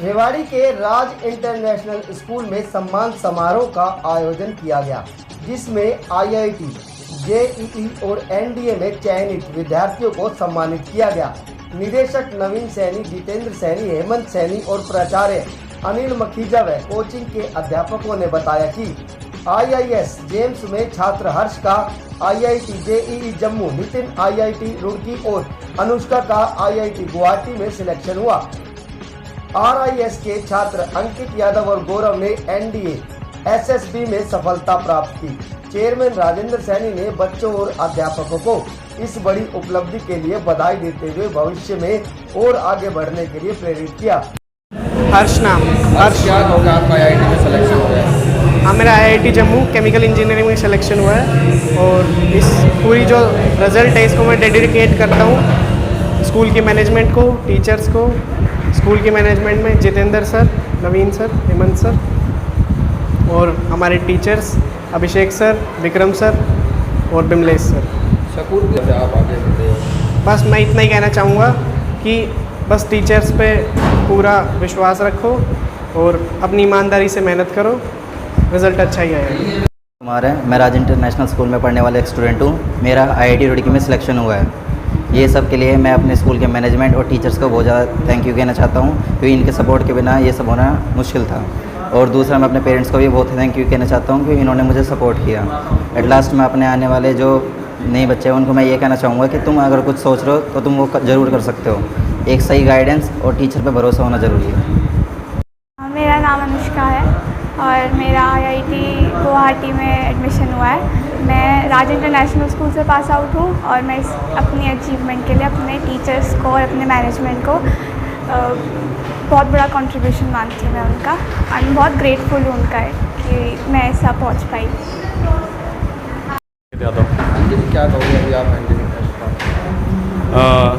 रेवाड़ी के राज international school में सम्मान समारोह का आयोजन किया गया, जिसमें आईआईटी, जेईई और एनडीए में चयनित विद्यार्थियों को सम्मानित किया गया। निदेशक नवीन सैनी, जितेंद्र सैनी, हेमंत सैनी और प्राचार्य अनिल मखीजा व कोचिंग के अध्यापकों ने बताया कि आईआईएस जेम्स में छात्र हर्ष का IIT JEE Jammu, Nitin IIT Roorkee और अनुष्का का आईआईटी गुवाहाटी में सिलेक्शन हुआ। आरआईएस के छात्र अंकित यादव और गौरव ने एनडीए एसएसबी में सफलता प्राप्त की। चेयरमैन राजेंद्र सैनी ने बच्चों और अध्यापकों को इस बड़ी उपलब्धि के लिए बधाई देते हुए भविष्य में और आगे बढ़ने के लिए प्रेरित किया। हर्ष नाम। हर्ष, क्या होगा आपका आईआईटी में सिलेक्शन हुआ है? हाँ, मेरा आईआईटी जम्मू केमिकल इंजीनियरिंग में सिलेक्शन हुआ है और इस पूरी जो रिज़ल्ट है इसको मैं डेडिकेट करता हूँ स्कूल के मैनेजमेंट को, टीचर्स को। स्कूल के मैनेजमेंट में जितेंद्र सर, नवीन सर, हेमंत सर और हमारे टीचर्स अभिषेक सर, विक्रम सर और बिमलेश सर। स्कूल से आप आगे बढ़े हो? बस मैं इतना ही कहना चाहूँगा कि बस टीचर्स पे पूरा विश्वास रखो और अपनी ईमानदारी से मेहनत करो, रिज़ल्ट अच्छा ही आएगा। कुमार है, मैं राज इंटरनेशनल स्कूल में पढ़ने वाला एक स्टूडेंट हूँ। मेरा आईआईटी रुड़की में सिलेक्शन हुआ है। ये सब के लिए मैं अपने स्कूल के मैनेजमेंट और टीचर्स को बहुत ज़्यादा थैंक यू कहना चाहता हूँ, क्योंकि इनके सपोर्ट के बिना ये सब होना मुश्किल था। और दूसरा, मैं अपने पेरेंट्स को भी बहुत थैंक यू कहना चाहता हूँ, क्योंकि इन्होंने मुझे सपोर्ट किया। एट लास्ट मैं अपने आने वाले जो नए बच्चे हैं उनको मैं ये कहना चाहूँगा कि तुम अगर कुछ सोच रहे हो तो तुम वो ज़रूर कर सकते हो। एक सही गाइडेंस और टीचर पर भरोसा होना ज़रूरी है। मेरा नाम अनुष्का है और मेरा आईआईटी गुवाहाटी में एडमिशन हुआ है। मैं राज इंटरनेशनल स्कूल से पास आउट हूँ और मैं अपनी अचीवमेंट के लिए अपने टीचर्स को और अपने मैनेजमेंट को बहुत बड़ा कंट्रीब्यूशन मानती हूँ मैं उनका। और बहुत ग्रेटफुल हूँ उनका कि मैं ऐसा पहुँच पाई। अंकित, क्या कहोगे अभी आप एनडीए में?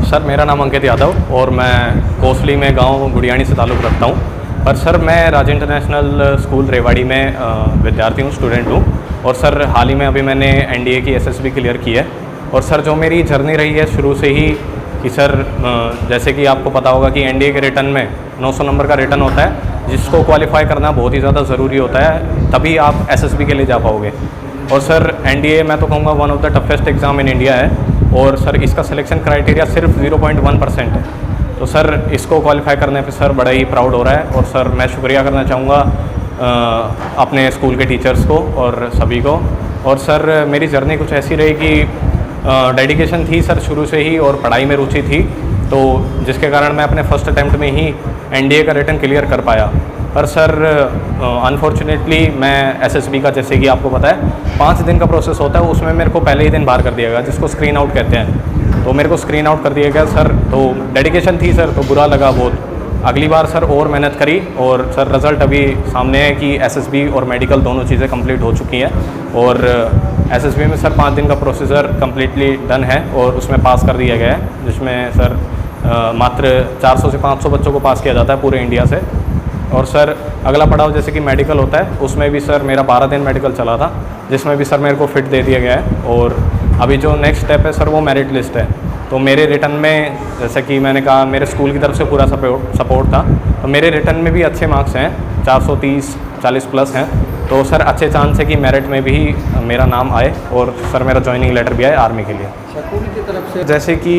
सर, मेरा नाम अंकित यादव और मैं कोसली में गांव गुड़ियानी से ताल्लुक़ रखता हूं। पर सर, मैं राज इंटरनेशनल स्कूल रेवाड़ी में विद्यार्थी हूं, स्टूडेंट हूं। और सर, हाल ही में अभी मैंने एनडीए की एसएसबी क्लियर की है। और सर, जो मेरी जर्नी रही है शुरू से ही कि सर, जैसे कि आपको पता होगा कि एनडीए के रिटर्न में 900 नंबर का रिटर्न होता है, जिसको क्वालिफाई करना बहुत ही ज़्यादा ज़रूरी होता है, तभी आप एसएसबी के लिए जा पाओगे। और सर, एनडीए मैं तो कहूँगा one of the toughest exam in India है। और सर, इसका सिलेक्शन क्राइटेरिया सिर्फ 0.1% है। तो सर, इसको क्वालिफाई करने पे सर बड़ा ही प्राउड हो रहा है। और सर, मैं शुक्रिया करना चाहूँगा अपने स्कूल के टीचर्स को और सभी को। और सर, मेरी जर्नी कुछ ऐसी रही कि डेडिकेशन थी सर शुरू से ही और पढ़ाई में रुचि थी, तो जिसके कारण मैं अपने फर्स्ट अटैम्प्ट में ही एनडीए का रिटर्न क्लियर कर पाया। पर सर, अनफॉर्चुनेटली मैं एसएसबी का, जैसे कि आपको पता है, 5 दिन का प्रोसेस होता है, उसमें मेरे को पहले ही दिन बाहर कर दिया गया, जिसको स्क्रीन आउट कहते हैं। तो मेरे को स्क्रीन आउट कर दिया गया सर। तो डेडिकेशन थी सर, तो बुरा लगा बहुत। अगली बार सर और मेहनत करी और सर रिज़ल्ट अभी सामने है कि एसएसबी और मेडिकल दोनों चीज़ें कंप्लीट हो चुकी हैं। और एसएसबी में सर 5 दिन का प्रोसीजर कंप्लीटली डन है और उसमें पास कर दिया गया है, जिसमें सर मात्र 400 से 500 बच्चों को पास किया जाता है पूरे इंडिया से। और सर, अगला पड़ाव जैसे कि मेडिकल होता है, उसमें भी सर मेरा 12 दिन मेडिकल चला था, जिसमें भी सर मेरे को फिट दे दिया गया है। और अभी जो नेक्स्ट स्टेप है सर, वो मेरिट लिस्ट है। तो मेरे रिटर्न में, जैसे कि मैंने कहा, मेरे स्कूल की तरफ से पूरा सपोर्ट था, तो मेरे रिटर्न में भी अच्छे मार्क्स हैं, 430-40 प्लस हैं। तो सर, अच्छे चांस है कि मेरिट में भी मेरा नाम आए और सर मेरा ज्वाइनिंग लेटर भी आए आर्मी के लिए। स्कूल की तरफ से जैसे कि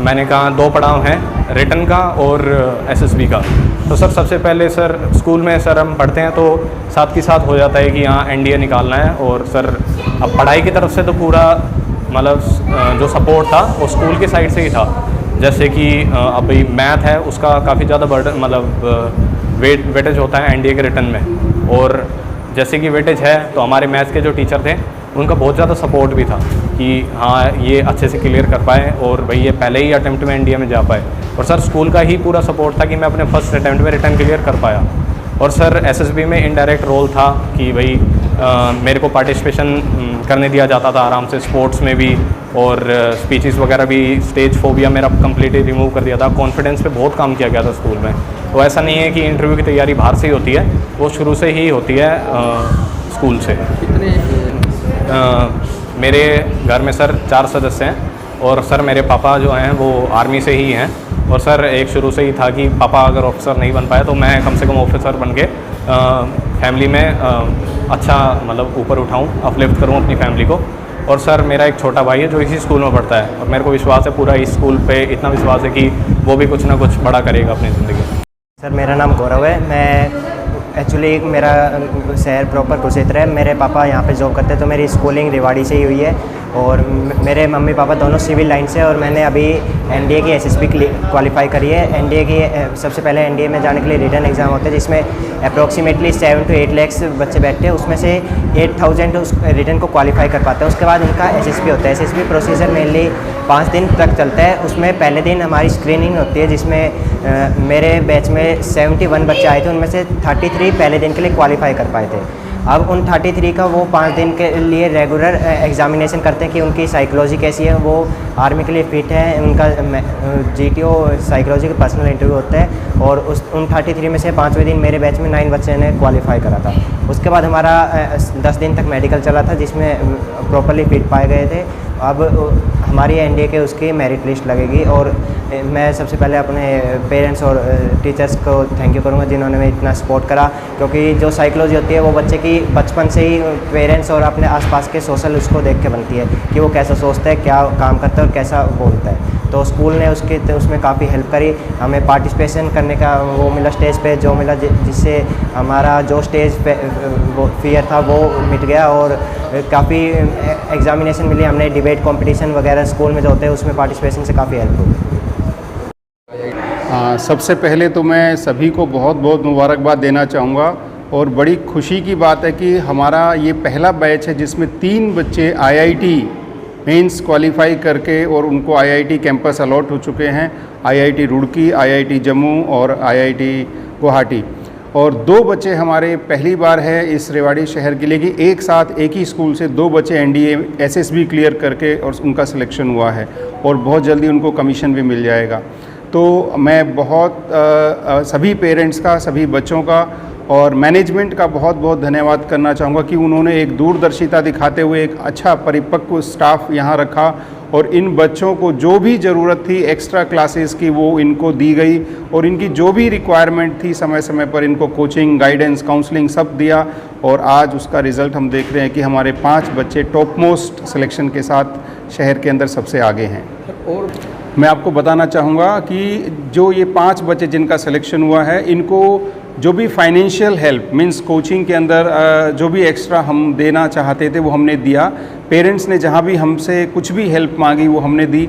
मैंने कहा, 2 पड़ाव हैं, रिटर्न का और एसएसबी का। तो सर, सबसे पहले सर स्कूल में सर हम पढ़ते हैं तो साथ के साथ हो जाता है कि हाँ एनडीए निकालना है। और सर, अब पढ़ाई की तरफ से तो पूरा मतलब जो सपोर्ट था वो स्कूल के साइड से ही था। जैसे कि अभी मैथ है, उसका काफ़ी ज़्यादा बर्डन मतलब वेटेज होता है एनडीए के रिटर्न में। और जैसे कि वेटेज है, तो हमारे मैथ्स के जो टीचर थे उनका बहुत ज़्यादा सपोर्ट भी था कि हाँ ये अच्छे से क्लियर कर पाए और भाई ये पहले ही अटैम्प्ट में एनडीए में जा पाए। और सर, स्कूल का ही पूरा सपोर्ट था कि मैं अपने फर्स्ट अटैम्प्ट में रिटर्न क्लियर कर पाया। और सर, एसएसबी में इनडायरेक्ट रोल था कि भाई मेरे को पार्टिसिपेशन करने दिया जाता था आराम से, स्पोर्ट्स में भी और स्पीचेस वगैरह भी। स्टेज फोबिया मेरा कंप्लीटली रिमूव कर दिया था। कॉन्फिडेंस पे बहुत काम किया गया था स्कूल में। तो ऐसा नहीं है कि इंटरव्यू की तैयारी बाहर से ही होती है, वो शुरू से ही होती है स्कूल से। मेरे घर में सर 4 सदस्य हैं और सर मेरे पापा जो हैं वो आर्मी से ही हैं और सर एक शुरू से ही था कि पापा अगर ऑफिसर नहीं बन पाए तो मैं कम से कम ऑफिसर बन के फैमिली में अच्छा मतलब ऊपर उठाऊं, अपलिफ्ट करूं अपनी फैमिली को। और सर मेरा एक छोटा भाई है जो इसी स्कूल में पढ़ता है और मेरे को विश्वास है पूरा इस स्कूल पे, इतना विश्वास है कि वो भी कुछ ना कुछ बड़ा करेगा अपनी ज़िंदगी में। सर मेरा नाम गौरव है। मैं एक्चुअली मेरा शहर प्रॉपर कुरुक्षेत्र है। मेरे पापा यहाँ पे जॉब करते हैं तो मेरी स्कूलिंग रेवाड़ी से ही हुई है और मेरे मम्मी पापा दोनों सिविल लाइन से। और मैंने अभी एनडीए की एसएसबी क्वालिफाई करी है। एनडीए की सबसे पहले एनडीए में जाने के लिए रिटन एग्ज़ाम होता है जिसमें अप्रॉक्सीमेटली 7 to 8 लाख बच्चे बैठते हैं, उसमें से 8000 उस रिटन को क्वालिफाई कर पाते हैं। उसके बाद उनका एसएसबी होता है। एसएसबी प्रोसीजर मेनली 5 दिन तक चलता है। उसमें पहले दिन हमारी स्क्रीनिंग होती है जिसमें मेरे बैच में 71 बच्चे आए थे, उनमें से 33 पहले दिन के लिए क्वालिफाई कर पाए थे। अब उन 33 का वो 5 दिन के लिए रेगुलर एग्जामिनेशन करते हैं कि उनकी साइकोलॉजी कैसी है, वो आर्मी के लिए फिट है। उनका जीटीओ साइकोलॉजी का पर्सनल इंटरव्यू होता है और उन 33 में से 5वें दिन मेरे बैच में 9 बच्चे ने क्वालिफाई करा था। उसके बाद हमारा 10 दिन तक मेडिकल चला था जिसमें प्रॉपरली फिट पाए गए थे। अब हमारी एनडीए के उसकी मेरिट लिस्ट लगेगी और मैं सबसे पहले अपने पेरेंट्स और टीचर्स को थैंक यू करूँगा जिन्होंने मैं इतना सपोर्ट करा, क्योंकि जो साइकोलॉजी होती है वो बच्चे की बचपन से ही पेरेंट्स और अपने आसपास के सोशल उसको देख के बनती है कि वो कैसा सोचता है, क्या काम करता है और कैसा बोलता है। तो स्कूल ने उसमें काफ़ी हेल्प करी। हमें पार्टिसिपेशन करने का वो मिला, स्टेज पे जो मिला, जिससे हमारा जो स्टेज पे वो फियर था वो मिट गया और काफ़ी एग्जामिनेशन मिली। हमने डिबेट कंपटीशन वगैरह स्कूल में जो होते हैं उसमें पार्टिसिपेशन से काफ़ी हेल्प हुई। सबसे पहले तो मैं सभी को बहुत बहुत मुबारकबाद देना चाहूँगा और बड़ी खुशी की बात है कि हमारा ये पहला बैच है जिसमें 3 बच्चे आईआईटी मेंस क्वालिफाई करके और उनको आईआईटी कैंपस अलॉट हो चुके हैं। आईआईटी रुड़की, आईआईटी जम्मू और आईआईटी गुवाहाटी। और 2 बच्चे हमारे पहली बार है इस रेवाड़ी शहर के लिए कि एक साथ एक ही स्कूल से 2 बच्चे एनडीए एसएसबी क्लियर करके और उनका सिलेक्शन हुआ है और बहुत जल्दी उनको कमीशन भी मिल जाएगा। तो मैं बहुत सभी पेरेंट्स का, सभी बच्चों का और मैनेजमेंट का बहुत बहुत धन्यवाद करना चाहूँगा कि उन्होंने एक दूरदर्शिता दिखाते हुए एक अच्छा परिपक्व स्टाफ यहाँ रखा और इन बच्चों को जो भी ज़रूरत थी एक्स्ट्रा क्लासेस की वो इनको दी गई और इनकी जो भी रिक्वायरमेंट थी समय समय पर इनको कोचिंग, गाइडेंस, काउंसलिंग सब दिया और आज उसका रिज़ल्ट हम देख रहे हैं कि हमारे 5 बच्चे टॉप मोस्ट सिलेक्शन के साथ शहर के अंदर सबसे आगे हैं। और मैं आपको बताना चाहूँगा कि जो ये 5 बच्चे जिनका सिलेक्शन हुआ है इनको जो भी फाइनेंशियल हेल्प मींस कोचिंग के अंदर जो भी एक्स्ट्रा हम देना चाहते थे वो हमने दिया। पेरेंट्स ने जहाँ भी हमसे कुछ भी हेल्प मांगी वो हमने दी।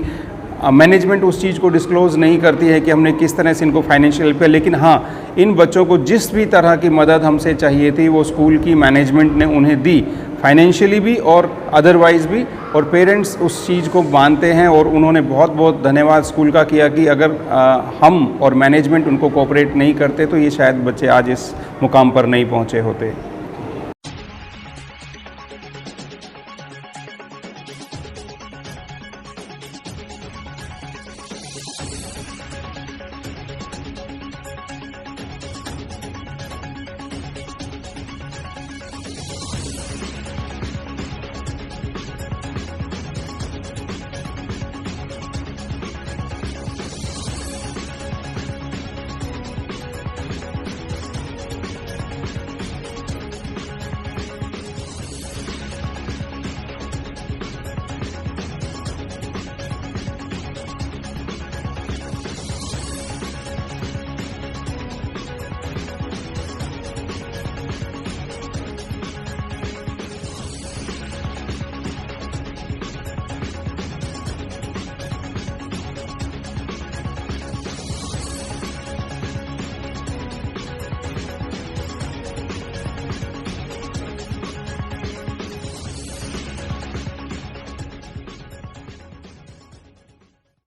मैनेजमेंट उस चीज़ को डिस्क्लोज़ नहीं करती है कि हमने किस तरह से इनको फाइनेंशियल हेल्प किया, लेकिन हाँ इन बच्चों को जिस भी तरह की मदद हमसे चाहिए थी वो स्कूल की मैनेजमेंट ने उन्हें दी, फाइनेंशियली भी और अदरवाइज़ भी। और पेरेंट्स उस चीज़ को मानते हैं और उन्होंने बहुत बहुत धन्यवाद स्कूल का किया कि अगर हम और मैनेजमेंट उनको कोऑपरेट नहीं करते तो ये शायद बच्चे आज इस मुकाम पर नहीं पहुँचे होते।